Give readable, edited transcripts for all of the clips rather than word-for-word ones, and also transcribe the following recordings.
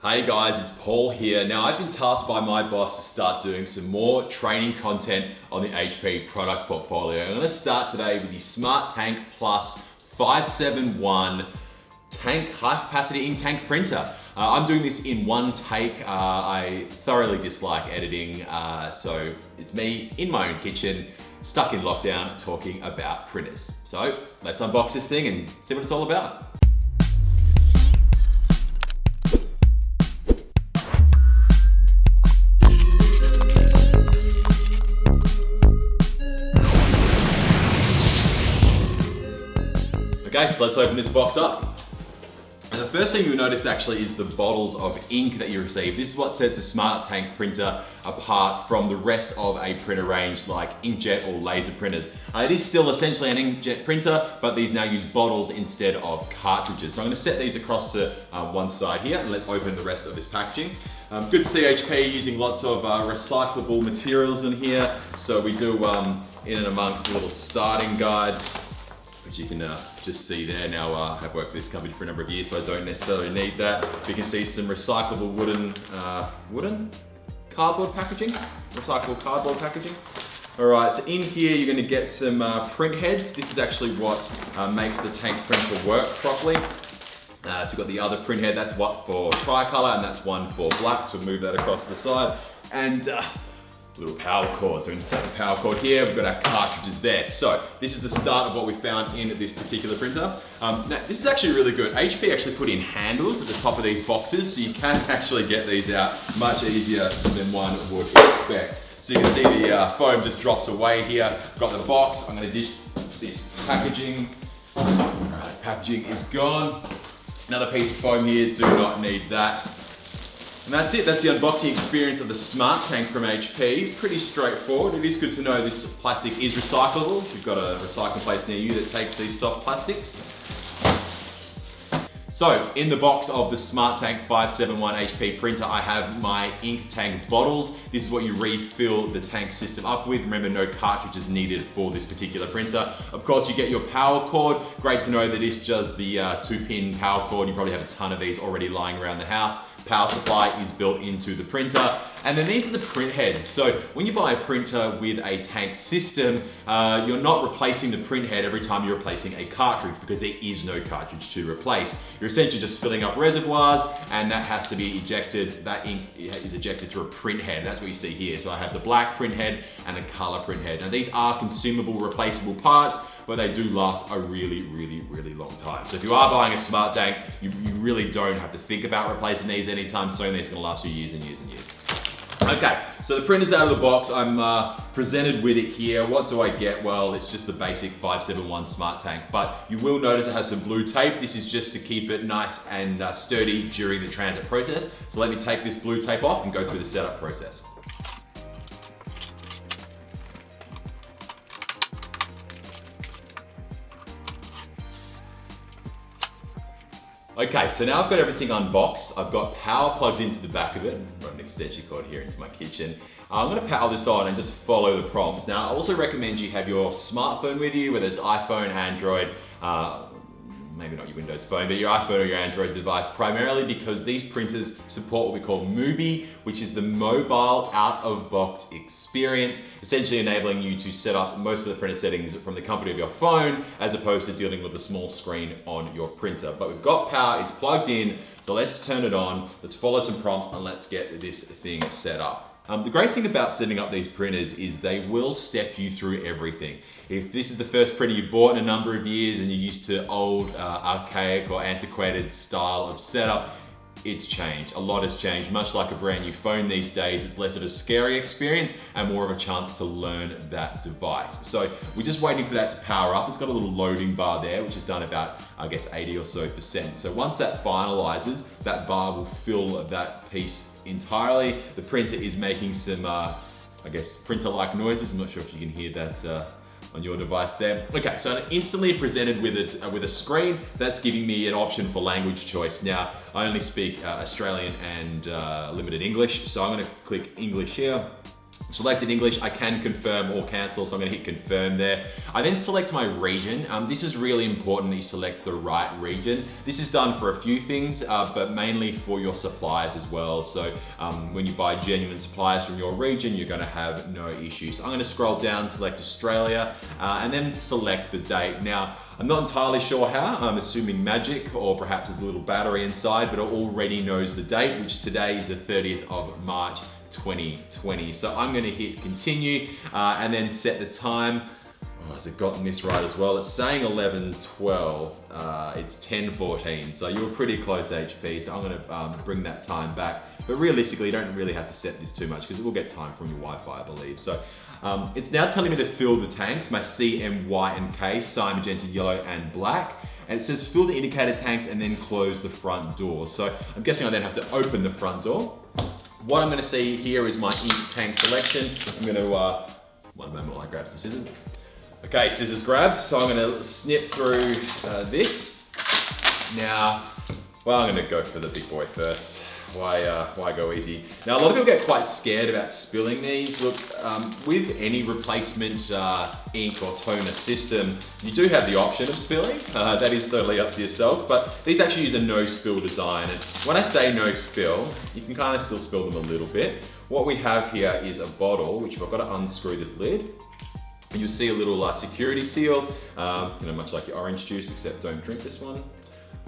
Hey guys, it's Paul here. Now I've been tasked by my boss to start doing some more training content on the HP product portfolio. I'm going to start today with the Smart Tank Plus 571 tank high capacity ink tank printer. I'm doing this in one take. I thoroughly dislike editing, so it's me in my own kitchen, stuck in lockdown, talking about printers. So let's unbox this thing and see what it's all about. Okay, so let's open this box up. And the first thing you'll notice actually is the bottles of ink that you receive. This is what sets the Smart Tank printer apart from the rest of a printer range like inkjet or laser printers. It is still essentially an inkjet printer, but these now use bottles instead of cartridges. So I'm going to set these across to one side here, and let's open the rest of this packaging. Good to see HP using lots of recyclable materials in here. So we do in and amongst a little starting guide, which you can just see there. Now I've worked for this company for a number of years, so I don't necessarily need that. You can see some recyclable wooden cardboard packaging, recyclable cardboard packaging. All right, so in here you're gonna get some print heads. This is actually what makes the tank printer work properly. So we've got the other print head, that's what for tricolor, and that's one for black, so move that across to the side. And little power cord. So insert the power cord here, we've got our cartridges there. So this is the start of what we found in this particular printer. Now this is actually really good. HP actually put in handles at the top of these boxes, so you can actually get these out much easier than one would expect. So you can see the foam just drops away here. Got the box, I'm gonna dish this packaging. All right, packaging is gone. Another piece of foam here, do not need that. And that's it, that's the unboxing experience of the Smart Tank from HP. Pretty straightforward. It is good to know this plastic is recyclable. If you've got a recycling place near you that takes these soft plastics. So, in the box of the Smart Tank 571 HP printer, I have my ink tank bottles. This is what you refill the tank system up with. Remember, no cartridges needed for this particular printer. Of course, you get your power cord. Great to know that it's just the 2-pin power cord. You probably have a ton of these already lying around the house. Power supply is built into the printer. And then these are the print heads. So when you buy a printer with a tank system, you're not replacing the print head every time you're replacing a cartridge, because there is no cartridge to replace. You're essentially just filling up reservoirs, and that has to be ejected. That ink is ejected through a print head. That's what you see here. So I have the black print head and a color print head. Now these are consumable, replaceable parts, but they do last a really, really, really long time. So if you are buying a Smart Tank, you really don't have to think about replacing these anytime soon. These are gonna last you years and years and years. Okay, so the printer's out of the box. I'm presented with it here. What do I get? Well, it's just the basic 571 Smart Tank, but you will notice it has some blue tape. This is just to keep it nice and sturdy during the transit process. So let me take this blue tape off and go through the setup process. Okay, so now I've got everything unboxed. I've got power plugged into the back of it. I've got an extension cord here into my kitchen. I'm gonna power this on and just follow the prompts. Now, I also recommend you have your smartphone with you, whether it's iPhone, Android, maybe not your Windows phone, but your iPhone or your Android device, primarily because these printers support what we call MUBI, which is the mobile out-of-box experience, essentially enabling you to set up most of the printer settings from the comfort of your phone, as opposed to dealing with the small screen on your printer. But we've got power, it's plugged in, so let's turn it on, let's follow some prompts, and let's get this thing set up. The great thing about setting up these printers is they will step you through everything. If this is the first printer you've bought in a number of years and you're used to old, archaic or antiquated style of setup, it's changed. A lot has changed. Much like a brand new phone these days, it's less of a scary experience and more of a chance to learn that device. So we're just waiting for that to power up. It's got a little loading bar there, which has done about, I guess, 80 or so %. So once that finalizes, that bar will fill that piece entirely. The printer is making some, I guess, printer-like noises. I'm not sure if you can hear that on your device there. Okay, so I'm instantly presented with a screen that's giving me an option for language choice. Now, I only speak Australian and limited English, so I'm gonna click English here. Selected English, I can confirm or cancel, so I'm gonna hit confirm there. I then select my region. This is really important that you select the right region. This is done for a few things, but mainly for your suppliers as well. So when you buy genuine suppliers from your region, you're gonna have no issues. So I'm gonna scroll down, select Australia, and then select the date. Now, I'm not entirely sure how. I'm assuming magic, or perhaps there's a little battery inside, but it already knows the date, which today is the 30th of March, 2020. So I'm gonna hit continue and then set the time. Oh, has it gotten this right as well? It's saying 11:12. It's 10:14. So you were pretty close, HP. So I'm gonna bring that time back. But realistically, you don't really have to set this too much because it will get time from your Wi-Fi, I believe. So it's now telling me to fill the tanks, my C, M, Y, and K, cyan, magenta, yellow, and black. And it says fill the indicated tanks and then close the front door. So I'm guessing I then have to open the front door. What I'm gonna see here is my ink tank selection. I'm gonna, one moment while I grab some scissors. Okay, scissors grabbed. So I'm gonna snip through this. Now, well, I'm gonna go for the big boy first. Why go easy? Now, a lot of people get quite scared about spilling these. Look, with any replacement ink or toner system, you do have the option of spilling. That is totally up to yourself, but these actually use a no spill design. And when I say no spill, you can kind of still spill them a little bit. What we have here is a bottle, which I've got to unscrew this lid. And you'll see a little security seal, much like your orange juice, except don't drink this one.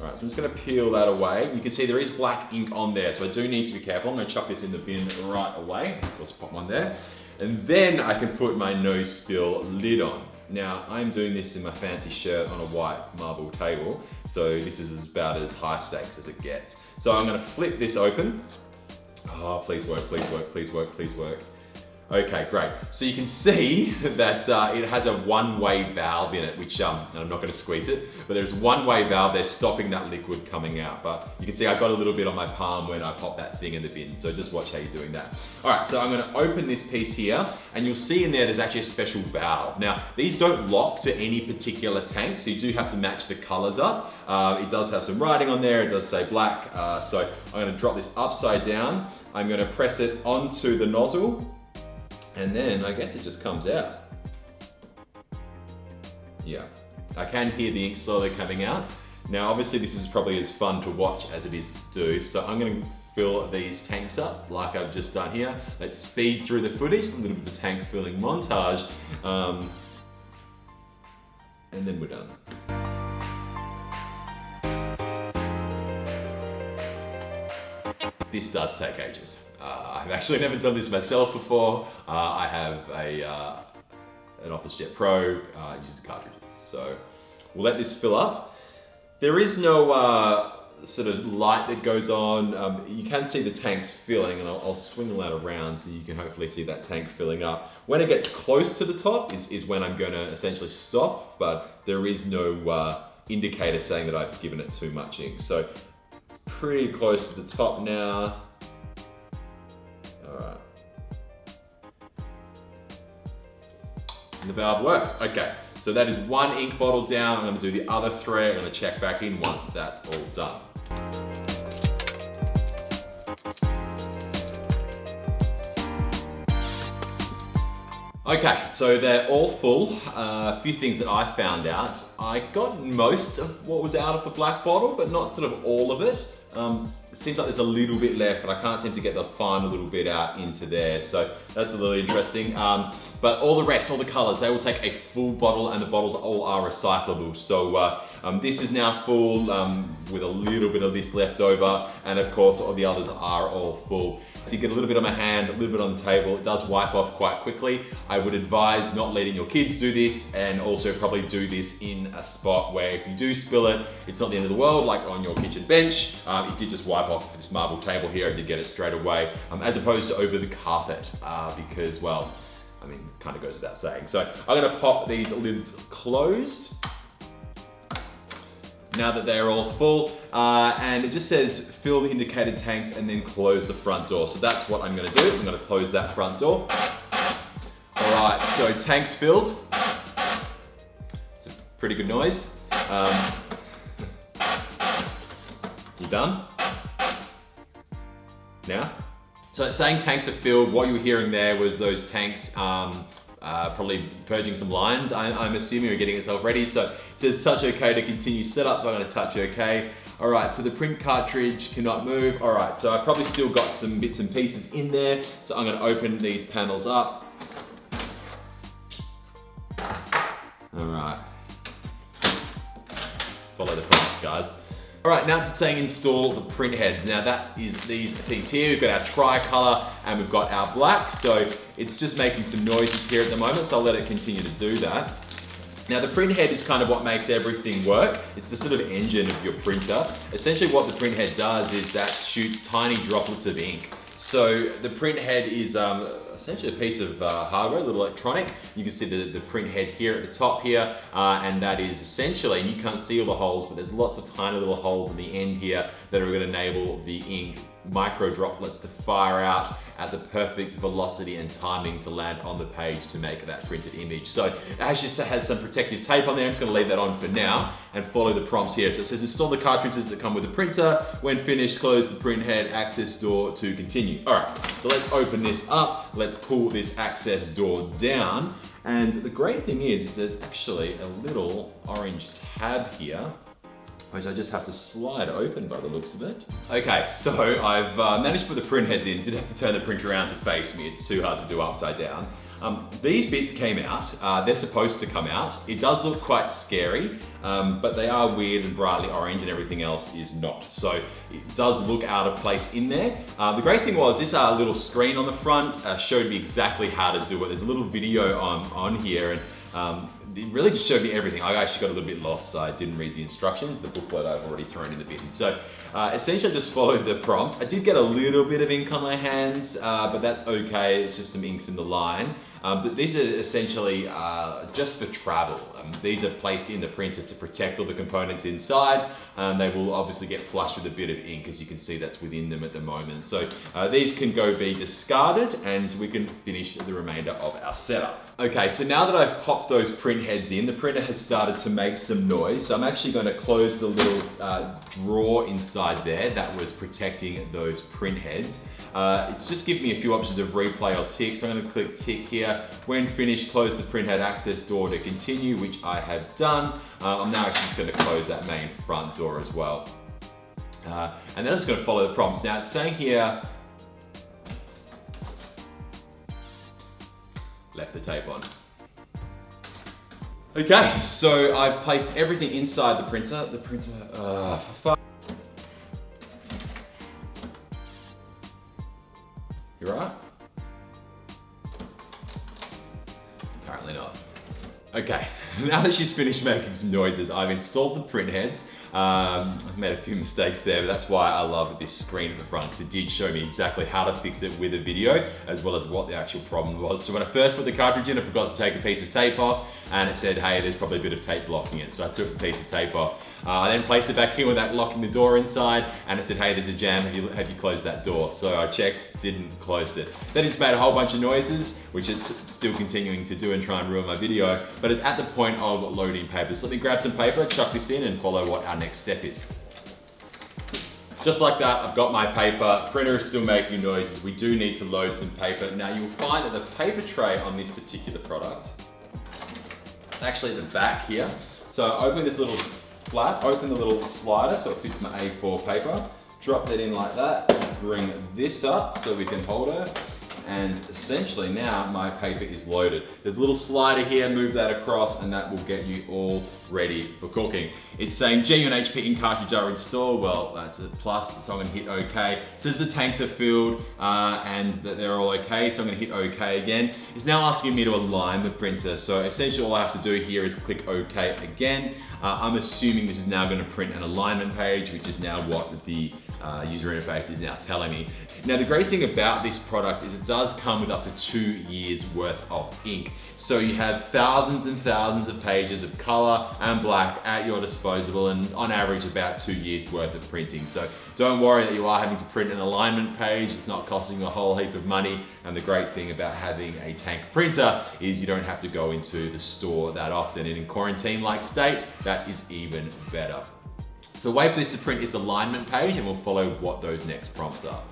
All right, so I'm just gonna peel that away. You can see there is black ink on there, so I do need to be careful. I'm gonna chuck this in the bin right away. Just pop one there. And then I can put my no spill lid on. Now, I'm doing this in my fancy shirt on a white marble table, so this is about as high stakes as it gets. So I'm gonna flip this open. Oh, please work, please work, please work, please work. Okay, great. So you can see that it has a one-way valve in it, which, and I'm not gonna squeeze it, but there's one-way valve there stopping that liquid coming out. But you can see I got a little bit on my palm when I popped that thing in the bin. So just watch how you're doing that. All right, so I'm gonna open this piece here, and you'll see in there, there's actually a special valve. Now, these don't lock to any particular tank, so you do have to match the colors up. It does have some writing on there, it does say black. So I'm gonna drop this upside down. I'm gonna press it onto the nozzle, and then I guess it just comes out. Yeah, I can hear the ink slowly coming out. Now, obviously this is probably as fun to watch as it is to do. So I'm gonna fill these tanks up like I've just done here. Let's speed through the footage, a little bit of tank filling montage. And then we're done. This does take ages. I've actually never done this myself before. I have an OfficeJet Pro, uses cartridges. So we'll let this fill up. There is no sort of light that goes on. You can see the tanks filling, and I'll swing that around so you can hopefully see that tank filling up. When it gets close to the top is when I'm gonna essentially stop, but there is no indicator saying that I've given it too much ink. So it's pretty close to the top now. All right. And the valve worked. Okay, so that is one ink bottle down. I'm gonna do the other three. I'm gonna check back in once that's all done. Okay, so they're all full. A few things that I found out. I got most of what was out of the black bottle, but not sort of all of it. It seems like there's a little bit left, but I can't seem to get the final little bit out into there. So that's a little interesting. But all the rest, all the colors, they will take a full bottle, and the bottles all are recyclable. So this is now full with a little bit of this left over. And of course, all the others are all full. I did get a little bit on my hand, a little bit on the table. It does wipe off quite quickly. I would advise not letting your kids do this, and also probably do this in a spot where if you do spill it, it's not the end of the world, like on your kitchen bench. It did just wipe off this marble table here. I did get it straight away, as opposed to over the carpet, because, well, I mean, it kind of goes without saying. So I'm gonna pop these lids closed. Now that they're all full, and it just says fill the indicated tanks and then close the front door. So that's what I'm gonna do. I'm gonna close that front door. All right, so tanks filled. It's a pretty good noise. You done? Now? So it's saying tanks are filled. What you were hearing there was those tanks probably purging some lines. I'm assuming you're getting yourself ready. So it says touch OK to continue setup. So I'm gonna touch OK. All right, so the print cartridge cannot move. All right, so I've probably still got some bits and pieces in there. So I'm gonna open these panels up. All right. Follow the prompts, guys. All right, now it's saying install the print heads. Now that is these things here. We've got our tri-color and we've got our black. So it's just making some noises here at the moment. So I'll let it continue to do that. Now the print head is kind of what makes everything work. It's the sort of engine of your printer. Essentially what the print head does is that shoots tiny droplets of ink. So the print head is essentially a piece of hardware, a little electronic. You can see the print head here at the top here, and that is essentially, and you can't see all the holes, but there's lots of tiny little holes in the end here that are going to enable the ink micro droplets to fire out at the perfect velocity and timing to land on the page to make that printed image. So it actually has some protective tape on there. I'm just going to leave that on for now and follow the prompts here. So it says install the cartridges that come with the printer. When finished, close the print head access door to continue. All right, so let's open this up. Let's pull this access door down. And the great thing is there's actually a little orange tab here, which I just have to slide open by the looks of it. Okay, so I've managed to put the print heads in. Did have to turn the printer around to face me. It's too hard to do upside down. These bits came out. They're supposed to come out. It does look quite scary, but they are weird and brightly orange and everything else is not. So it does look out of place in there. The great thing was this little screen on the front showed me exactly how to do it. There's a little video on here, and it really just showed me everything. I actually got a little bit lost, so I didn't read the instructions. The booklet I've already thrown in the bin. So essentially I just followed the prompts. I did get a little bit of ink on my hands, but that's okay. It's just some inks in the line. But these are essentially just for travel. These are placed in the printer to protect all the components inside. They will obviously get flushed with a bit of ink, as you can see that's within them at the moment. So these can be discarded and we can finish the remainder of our setup. Okay, so now that I've popped those print heads in, the printer has started to make some noise. So I'm actually going to close the little drawer inside there that was protecting those print heads. It's just giving me a few options of replay or tick. So I'm going to click tick here. When finished, close the printhead access door to continue, which I have done. I'm now actually just going to close that main front door as well. And then I'm just going to follow the prompts. Now it's saying here, left the tape on. Okay, so I've placed everything inside the printer. For fuck. You right? Apparently not. Okay, now that she's finished making some noises, I've installed the print heads. I've made a few mistakes there, but that's why I love this screen at the front, because it did show me exactly how to fix it with a video, as well as what the actual problem was. So when I first put the cartridge in, I forgot to take a piece of tape off, and it said, hey, there's probably a bit of tape blocking it. So I took a piece of tape off. I then placed it back here without locking the door inside, and it said, hey, there's a jam, have you closed that door? So I checked, didn't close it. Then it's made a whole bunch of noises, which it's still continuing to do and try and ruin my video, but it's at the point of loading paper. So let me grab some paper, chuck this in, and follow what our next step is. Just like that, I've got my paper. Printer is still making noises. We do need to load some paper. Now you'll find that the paper tray on this particular product, it's actually at the back here. So open this little flap, open the little slider so it fits my A4 paper, drop that in like that, bring this up so we can hold her, and essentially now my paper is loaded. There's a little slider here, move that across, and that will get you all ready for cooking. It's saying genuine HP ink cartridge are installed. Well, that's a plus, so I'm gonna hit OK. It says the tanks are filled and that they're all okay, so I'm gonna hit OK again. It's now asking me to align the printer, so essentially all I have to do here is click OK again. I'm assuming this is now gonna print an alignment page, which is now what the user interface is now telling me. Now the great thing about this product is it does come with up to 2 years worth of ink. So you have thousands and thousands of pages of color and black at your disposal, and on average about 2 years worth of printing. So don't worry that you are having to print an alignment page. It's not costing you a whole heap of money. And the great thing about having a tank printer is you don't have to go into the store that often. And in quarantine-like state, that is even better. So wait for this to print its alignment page and we'll follow what those next prompts are.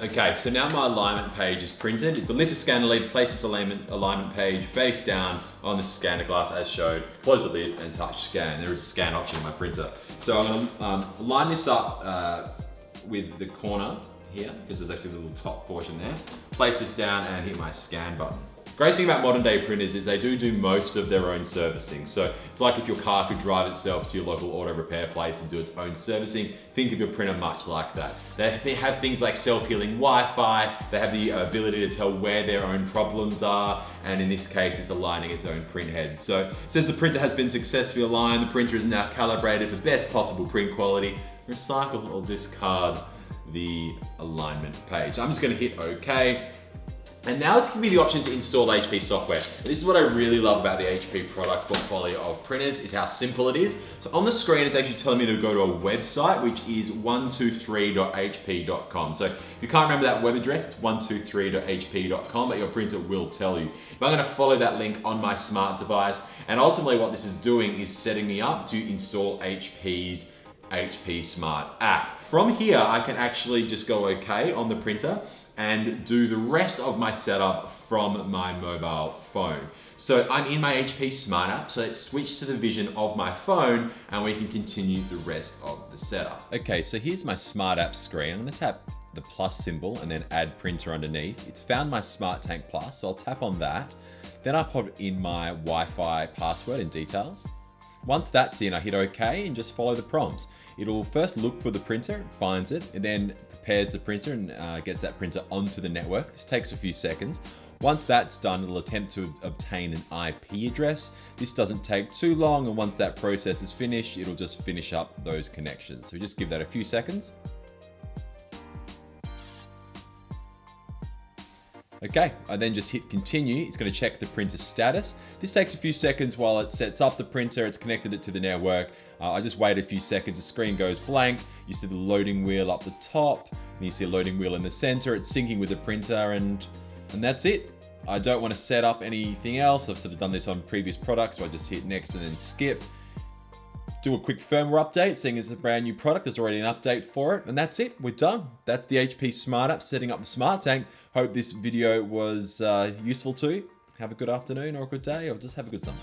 Okay, so now my alignment page is printed. It's a lift the scanner lid, place this alignment page face down on the scanner glass as showed, close the lid and touch scan. There is a scan option in my printer. So I'm gonna line this up with the corner here, because there's actually a little top portion there. Place this down and hit my scan button. Great thing about modern day printers is they do most of their own servicing. So it's like if your car could drive itself to your local auto repair place and do its own servicing, think of your printer much like that. They have things like self-healing Wi-Fi, they have the ability to tell where their own problems are, and in this case, it's aligning its own print head. So since the printer has been successfully aligned, the printer is now calibrated for best possible print quality. Recycle or discard the alignment page. I'm just gonna hit OK. And now it's giving me the option to install HP software. And this is what I really love about the HP product portfolio of printers, is how simple it is. So on the screen, it's actually telling me to go to a website, which is 123.hp.com. So if you can't remember that web address, it's 123.hp.com, but your printer will tell you. If I'm gonna follow that link on my smart device, and ultimately what this is doing is setting me up to install HP's HP Smart app. From here, I can actually just go OK on the printer and do the rest of my setup from my mobile phone. So I'm in my HP Smart app, so let's switch to the vision of my phone and we can continue the rest of the setup. Okay, so here's my Smart app screen. I'm gonna tap the plus symbol and then add printer underneath. It's found my Smart Tank Plus, so I'll tap on that. Then I put in my Wi-Fi password and details. Once that's in, I hit OK and just follow the prompts. It'll first look for the printer, it finds it, and then prepares the printer and gets that printer onto the network. This takes a few seconds. Once that's done, it'll attempt to obtain an IP address. This doesn't take too long, and once that process is finished, it'll just finish up those connections. So just give that a few seconds. Okay, I then just hit continue. It's going to check the printer status. This takes a few seconds while it sets up the printer. It's connected it to the network. I just wait a few seconds. The screen goes blank. You see the loading wheel up the top, and you see a loading wheel in the center. It's syncing with the printer, and that's it. I don't want to set up anything else. I've sort of done this on previous products, so I just hit next and then skip. Do a quick firmware update, seeing it's a brand new product, there's already an update for it, and that's it, we're done. That's the HP Smart app setting up the Smart Tank. Hope this video was useful to you. Have a good afternoon or a good day, or just have a good summer.